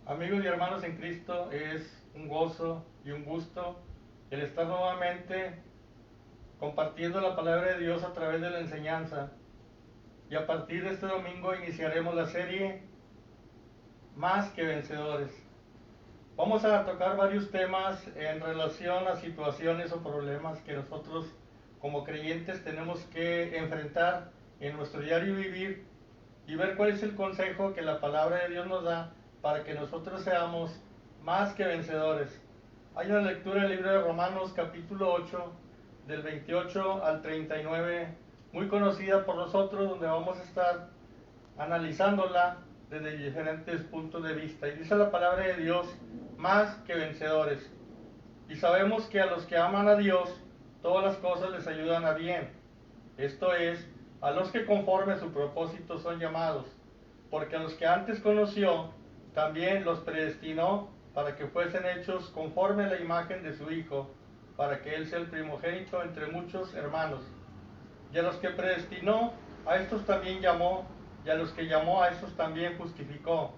Amigos y hermanos en Cristo, es un gozo y un gusto el estar nuevamente compartiendo la palabra de Dios a través de la enseñanza. Y a partir de este domingo iniciaremos la serie Más que Vencedores. Vamos a tocar varios temas en relación a situaciones o problemas que nosotros como creyentes tenemos que enfrentar en nuestro diario vivir y ver cuál es el consejo que la palabra de Dios nos da para que nosotros seamos más que vencedores. Hay una lectura del libro de Romanos capítulo 8, del 28 al 39, muy conocida por nosotros, donde vamos a estar analizándola desde diferentes puntos de vista. Y dice la palabra de Dios, más que vencedores. Y sabemos que a los que aman a Dios, todas las cosas les ayudan a bien. Esto es, a los que conforme a su propósito son llamados. Porque a los que antes conoció, también los predestinó para que fuesen hechos conforme a la imagen de su Hijo, para que Él sea el primogénito entre muchos hermanos. Y a los que predestinó, a estos también llamó, y a los que llamó, a estos también justificó,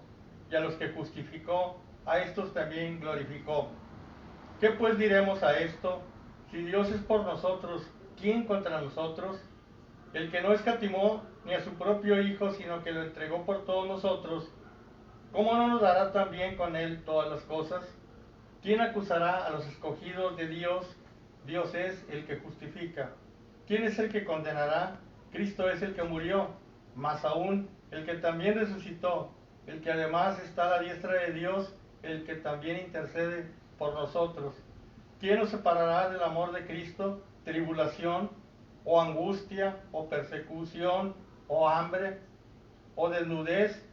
y a los que justificó, a estos también glorificó. ¿Qué pues diremos a esto? Si Dios es por nosotros, ¿quién contra nosotros? El que no escatimó ni a su propio Hijo, sino que lo entregó por todos nosotros, ¿cómo no nos dará también con Él todas las cosas? ¿Quién acusará a los escogidos de Dios? Dios es el que justifica. ¿Quién es el que condenará? Cristo es el que murió, más aún el que también resucitó, el que además está a la diestra de Dios, el que también intercede por nosotros. ¿Quién nos separará del amor de Cristo? ¿Tribulación, o angustia, o persecución, o hambre, o desnudez,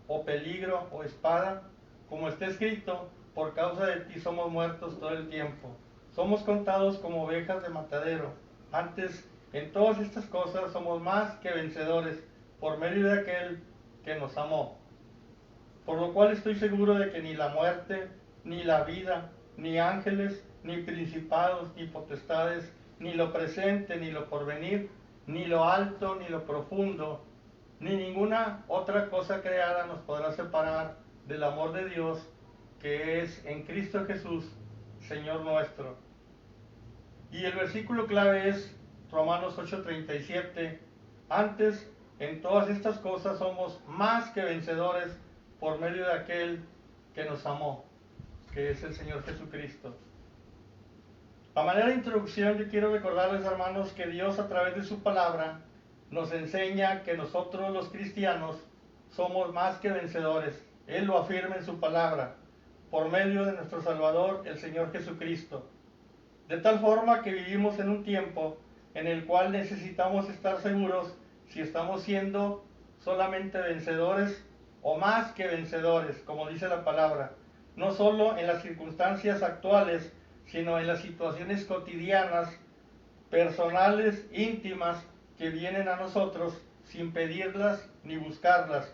o peligro, o espada? Como está escrito, por causa de ti somos muertos todo el tiempo. Somos contados como ovejas de matadero. Antes, en todas estas cosas somos más que vencedores por medio de aquel que nos amó. Por lo cual estoy seguro de que ni la muerte, ni la vida, ni ángeles, ni principados, ni potestades, ni lo presente, ni lo porvenir, ni lo alto, ni lo profundo, ni ninguna otra cosa creada nos podrá separar del amor de Dios que es en Cristo Jesús, Señor nuestro. Y el versículo clave es Romanos 8:37. Antes, en todas estas cosas somos más que vencedores por medio de aquel que nos amó, que es el Señor Jesucristo. A manera de introducción, yo quiero recordarles, hermanos, que Dios a través de su palabra nos enseña que nosotros los cristianos somos más que vencedores. Él lo afirma en su palabra, por medio de nuestro Salvador, el Señor Jesucristo. De tal forma que vivimos en un tiempo en el cual necesitamos estar seguros si estamos siendo solamente vencedores o más que vencedores, como dice la palabra, no solo en las circunstancias actuales, sino en las situaciones cotidianas, personales, íntimas, que vienen a nosotros sin pedirlas ni buscarlas.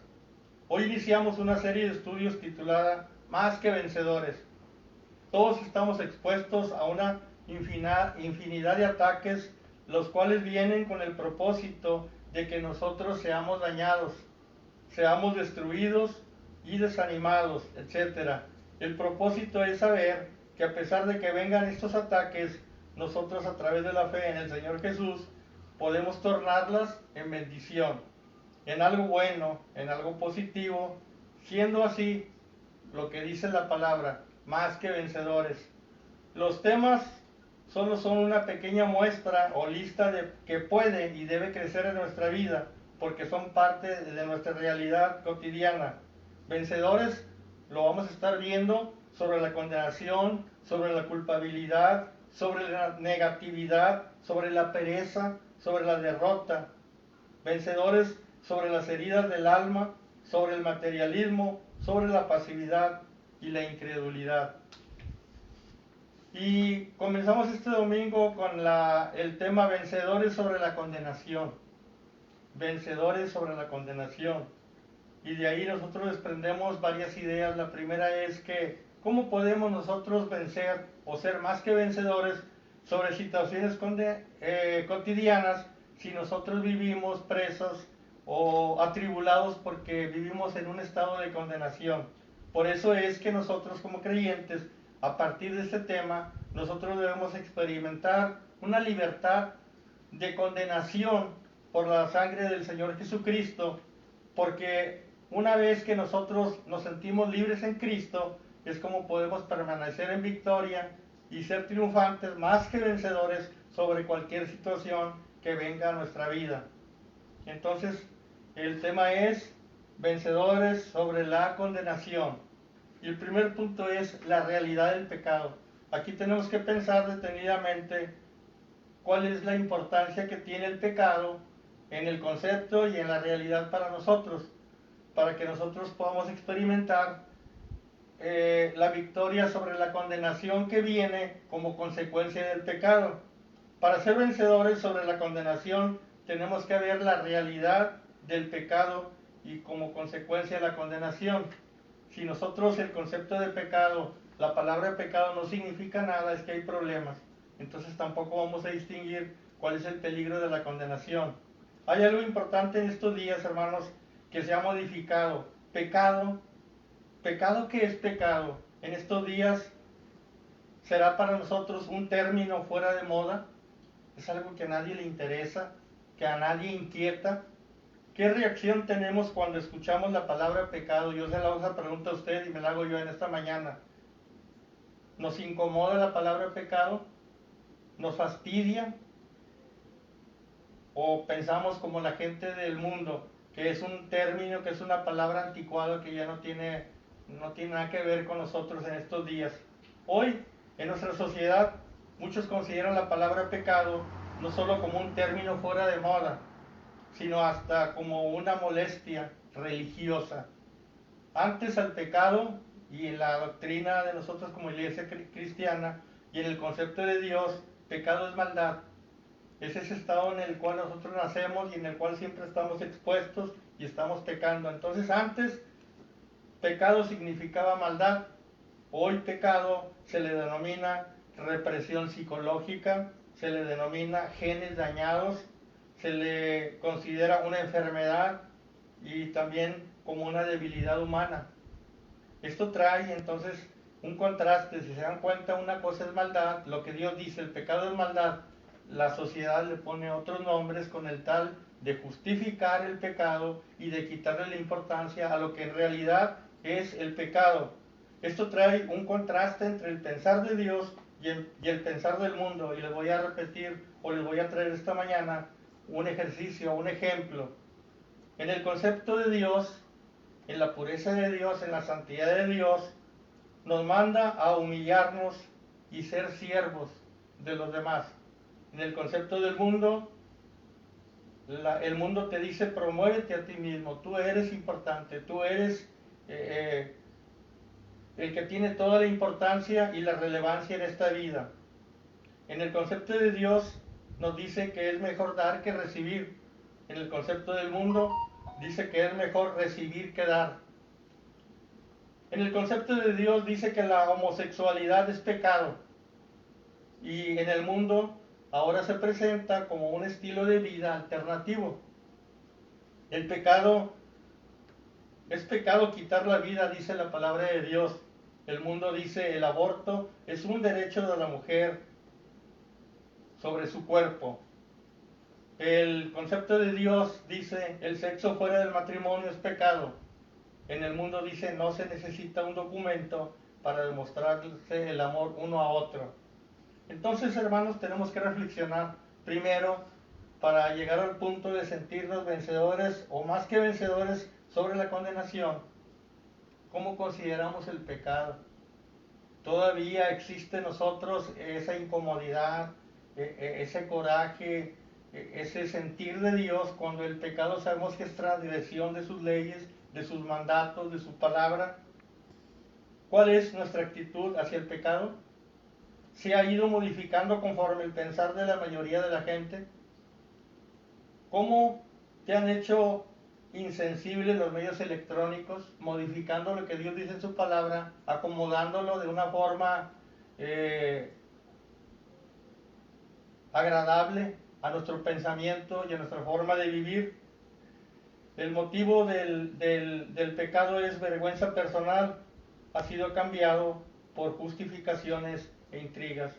Hoy iniciamos una serie de estudios titulada Más que Vencedores. Todos estamos expuestos a una infinidad de ataques, los cuales vienen con el propósito de que nosotros seamos dañados, seamos destruidos y desanimados, etc. El propósito es saber que a pesar de que vengan estos ataques, nosotros a través de la fe en el Señor Jesús podemos tornarlas en bendición, en algo bueno, en algo positivo, siendo así lo que dice la palabra, más que vencedores. Los temas solo son una pequeña muestra o lista de que puede y debe crecer en nuestra vida, porque son parte de nuestra realidad cotidiana. Vencedores lo vamos a estar viendo sobre la condenación, sobre la culpabilidad, sobre la negatividad, sobre la pereza, sobre la derrota. Vencedores sobre las heridas del alma, sobre el materialismo, sobre la pasividad y la incredulidad. Y comenzamos este domingo con el tema vencedores sobre la condenación. Vencedores sobre la condenación. Y de ahí nosotros desprendemos varias ideas. La primera es que ¿cómo podemos nosotros vencer o ser más que vencedores sobre situaciones cotidianas si nosotros vivimos presos o atribulados porque vivimos en un estado de condenación? Por eso es que nosotros como creyentes, a partir de este tema, nosotros debemos experimentar una libertad de condenación por la sangre del Señor Jesucristo, porque una vez que nosotros nos sentimos libres en Cristo, es como podemos permanecer en victoria y ser triunfantes más que vencedores sobre cualquier situación que venga a nuestra vida. Entonces, el tema es vencedores sobre la condenación. Y el primer punto es la realidad del pecado. Aquí tenemos que pensar detenidamente cuál es la importancia que tiene el pecado en el concepto y en la realidad para nosotros, para que nosotros podamos experimentar la victoria sobre la condenación que viene como consecuencia del pecado. Para ser vencedores sobre la condenación tenemos que ver la realidad del pecado y como consecuencia la condenación. Si nosotros el concepto de pecado, la palabra pecado no significa nada, es que hay problemas. Entonces tampoco vamos a distinguir cuál es el peligro de la condenación. Hay algo importante en estos días, hermanos, que se ha modificado. Pecado, ¿qué es pecado? En estos días será para nosotros un término fuera de moda. Es algo que a nadie le interesa, que a nadie inquieta. ¿Qué reacción tenemos cuando escuchamos la palabra pecado? Yo se la hago esa pregunta a usted y me la hago yo en esta mañana. ¿Nos incomoda la palabra pecado? ¿Nos fastidia? ¿O pensamos como la gente del mundo, que es un término, que es una palabra anticuada que ya no tiene nada que ver con nosotros en estos días? Hoy, en nuestra sociedad, muchos consideran la palabra pecado no solo como un término fuera de moda, sino hasta como una molestia religiosa. Antes al pecado, y en la doctrina de nosotros como iglesia cristiana, y en el concepto de Dios, pecado es maldad. Es ese estado en el cual nosotros nacemos y en el cual siempre estamos expuestos y estamos pecando. Entonces antes, pecado significaba maldad. Hoy pecado se le denomina represión psicológica, se le denomina genes dañados, se le considera una enfermedad y también como una debilidad humana. Esto trae entonces un contraste. Si se dan cuenta, una cosa es maldad, lo que Dios dice, el pecado es maldad. La sociedad le pone otros nombres con el tal de justificar el pecado y de quitarle la importancia a lo que en realidad es el pecado. Esto trae un contraste entre el pensar de Dios y el pensar del mundo. Y les voy a repetir, o les voy a traer esta mañana un ejercicio, un ejemplo. En el concepto de Dios, en la pureza de Dios, en la santidad de Dios, nos manda a humillarnos y ser siervos de los demás. En el concepto del mundo, el mundo te dice promuévete a ti mismo, tú eres importante, tú eres el que tiene toda la importancia y la relevancia en esta vida. En el concepto de Dios nos dice que es mejor dar que recibir. En el concepto del mundo dice que es mejor recibir que dar. En el concepto de Dios dice que la homosexualidad es pecado. Y en el mundo ahora se presenta como un estilo de vida alternativo. El pecado es pecado quitar la vida, dice la palabra de Dios. El mundo dice el aborto es un derecho de la mujer sobre su cuerpo. El concepto de Dios dice el sexo fuera del matrimonio es pecado. En el mundo dice no se necesita un documento para demostrarse el amor uno a otro. Entonces, hermanos, tenemos que reflexionar primero para llegar al punto de sentirnos vencedores o más que vencedores sobre la condenación. ¿Cómo consideramos el pecado? Todavía existe en nosotros esa incomodidad, ese coraje, ese sentir de Dios cuando el pecado sabemos que es transgresión de sus leyes, de sus mandatos, de su palabra. ¿Cuál es nuestra actitud hacia el pecado? ¿Se ha ido modificando conforme el pensar de la mayoría de la gente? ¿Cómo te han hecho insensibles los medios electrónicos, modificando lo que Dios dice en su palabra, acomodándolo de una forma agradable a nuestro pensamiento y a nuestra forma de vivir? El motivo del pecado es vergüenza personal. ha sido cambiado por justificaciones e intrigas.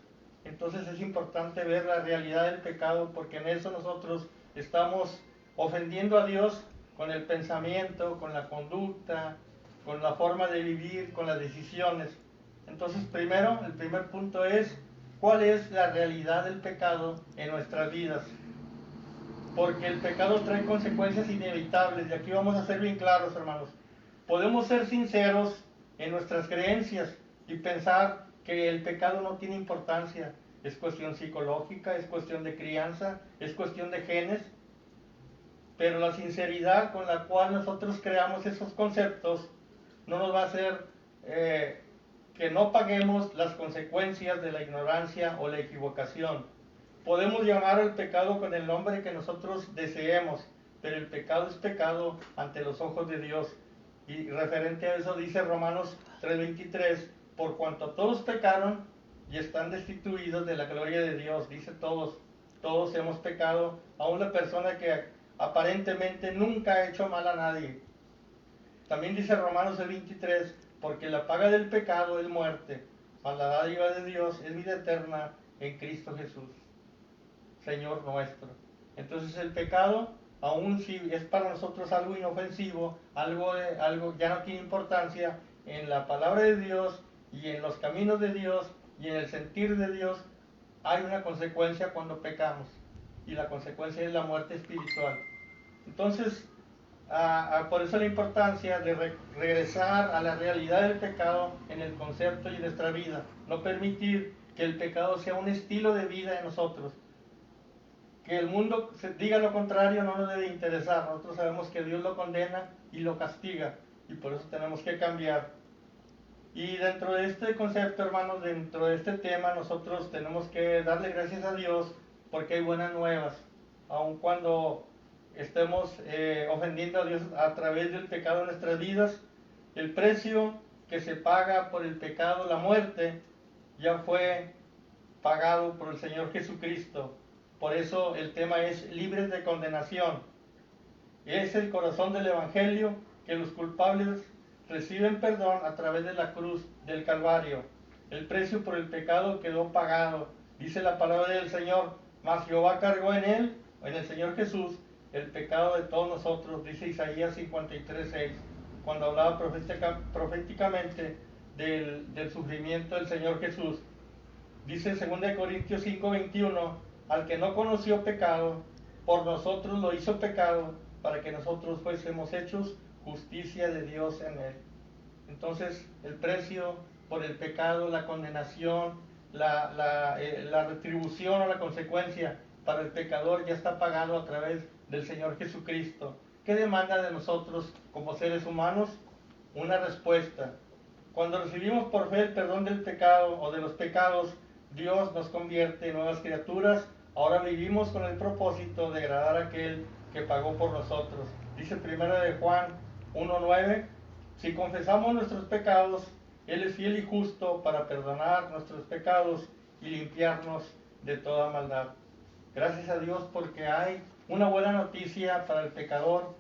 Entonces es importante ver la realidad del pecado, porque en eso nosotros estamos ofendiendo a Dios con el pensamiento, con la conducta, con la forma de vivir, con las decisiones. Entonces, primero, el primer punto es, ¿cuál es la realidad del pecado en nuestras vidas? Porque el pecado trae consecuencias inevitables, y aquí vamos a ser bien claros, hermanos. Podemos ser sinceros en nuestras creencias y pensar que el pecado no tiene importancia. Es cuestión psicológica, es cuestión de crianza, es cuestión de genes. Pero la sinceridad con la cual nosotros creamos esos conceptos no nos va a hacer que no paguemos las consecuencias de la ignorancia o la equivocación. Podemos llamar al pecado con el nombre que nosotros deseemos, pero el pecado es pecado ante los ojos de Dios. Y referente a eso dice Romanos 3:23, por cuanto todos pecaron y están destituidos de la gloria de Dios. Dice todos hemos pecado, aún la persona que aparentemente nunca ha hecho mal a nadie. También dice Romanos 23, porque la paga del pecado es muerte, mas la dádiva de Dios es vida eterna en Cristo Jesús, Señor nuestro. Entonces el pecado, aun si es para nosotros algo inofensivo, algo ya no tiene importancia, en la palabra de Dios y en los caminos de Dios y en el sentir de Dios, hay una consecuencia cuando pecamos, y la consecuencia es la muerte espiritual. Entonces, por eso la importancia de regresar a la realidad del pecado en el concepto y en nuestra vida. No permitir que el pecado sea un estilo de vida en nosotros. Que el mundo diga lo contrario no nos debe interesar. Nosotros sabemos que Dios lo condena y lo castiga, y por eso tenemos que cambiar. Y dentro de este concepto, hermanos, dentro de este tema, nosotros tenemos que darle gracias a Dios porque hay buenas nuevas. Aun cuando estemos ofendiendo a Dios a través del pecado en nuestras vidas, el precio que se paga por el pecado, la muerte, ya fue pagado por el Señor Jesucristo. Por eso el tema es libres de condenación. Es el corazón del Evangelio, que los culpables reciben perdón a través de la cruz del Calvario. El precio por el pecado quedó pagado. Dice la palabra del Señor, mas Jehová cargó en él, en el Señor Jesús, el pecado de todos nosotros, dice Isaías 53:6, cuando hablaba proféticamente del sufrimiento del Señor Jesús. Dice 2 Corintios 5:21, al que no conoció pecado, por nosotros lo hizo pecado, para que nosotros fuésemos hechos justicia de Dios en él. Entonces, el precio por el pecado, la condenación, la retribución o la consecuencia para el pecador ya está pagado a través del Señor Jesucristo. ¿Qué demanda de nosotros como seres humanos? Una respuesta. Cuando recibimos por fe el perdón del pecado o de los pecados, Dios nos convierte en nuevas criaturas. Ahora vivimos con el propósito de agradar a aquel que pagó por nosotros. Dice 1 de Juan 1:9, si confesamos nuestros pecados, Él es fiel y justo para perdonar nuestros pecados y limpiarnos de toda maldad. Gracias a Dios porque hay una buena noticia para el pecador.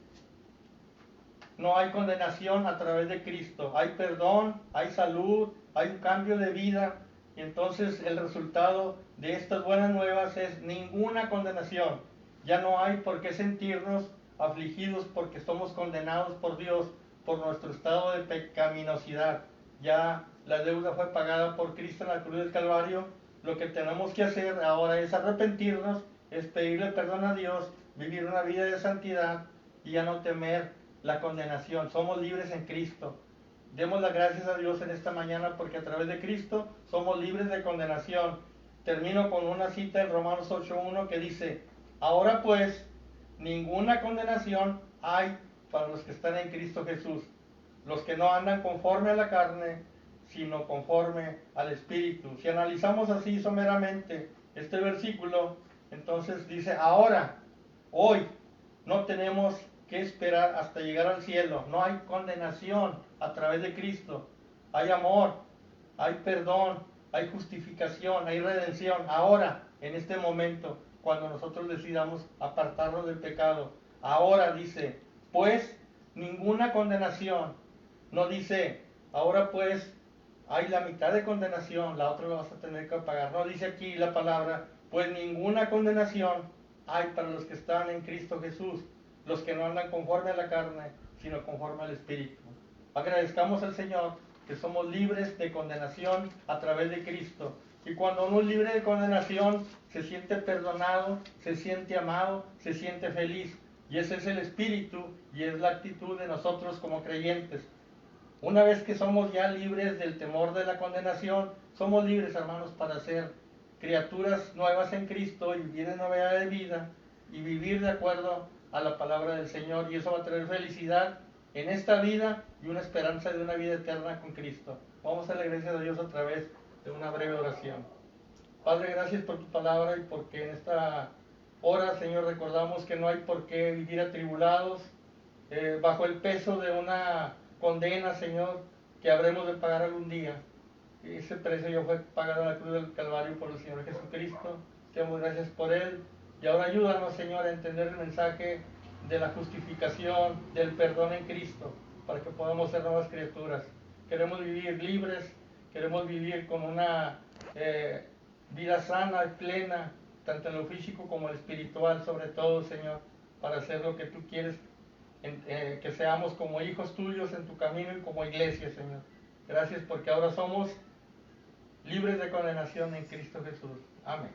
No hay condenación a través de Cristo. Hay perdón, hay salud, hay un cambio de vida. Y entonces el resultado de estas buenas nuevas es ninguna condenación. Ya no hay por qué sentirnos afligidos porque somos condenados por Dios por nuestro estado de pecaminosidad. Ya la deuda fue pagada por Cristo en la cruz del Calvario. Lo que tenemos que hacer ahora es arrepentirnos, es pedirle perdón a Dios, vivir una vida de santidad y ya no temer la condenación. Somos libres en Cristo. Demos las gracias a Dios en esta mañana porque a través de Cristo somos libres de condenación. Termino con una cita en Romanos 8:1 que dice, ahora pues, ninguna condenación hay para los que están en Cristo Jesús, los que no andan conforme a la carne, sino conforme al Espíritu. Si analizamos así someramente este versículo, entonces dice, ahora, hoy, no tenemos que esperar hasta llegar al cielo. No hay condenación a través de Cristo. Hay amor, hay perdón, hay justificación, hay redención. Ahora, en este momento, cuando nosotros decidamos apartarnos del pecado. Ahora dice, pues ninguna condenación. No dice, ahora pues hay la mitad de condenación, la otra la vas a tener que pagar. No dice aquí la palabra, pues ninguna condenación hay para los que están en Cristo Jesús, los que no andan conforme a la carne, sino conforme al Espíritu. Agradezcamos al Señor que somos libres de condenación a través de Cristo. Y cuando uno es libre de condenación, se siente perdonado, se siente amado, se siente feliz. Y ese es el espíritu y es la actitud de nosotros como creyentes. Una vez que somos ya libres del temor de la condenación, somos libres, hermanos, para ser criaturas nuevas en Cristo y vivir en novedad de vida y vivir de acuerdo a la palabra del Señor. Y eso va a traer felicidad en esta vida y una esperanza de una vida eterna con Cristo. Vamos a la iglesia de Dios a través de una breve oración. Padre, gracias por tu palabra y porque en esta hora, Señor, recordamos que no hay por qué vivir atribulados bajo el peso de una condena, Señor, que habremos de pagar algún día. Ese precio ya fue pagado en la cruz del Calvario por el Señor Jesucristo. Te damos gracias por Él. Y ahora ayúdanos, Señor, a entender el mensaje de la justificación, del perdón en Cristo, para que podamos ser nuevas criaturas. Queremos vivir libres, queremos vivir con una vida sana y plena, tanto en lo físico como en lo espiritual, sobre todo, Señor, para hacer lo que tú quieres, que seamos como hijos tuyos en tu camino y como iglesia, Señor. Gracias porque ahora somos libres de condenación en Cristo Jesús. Amén.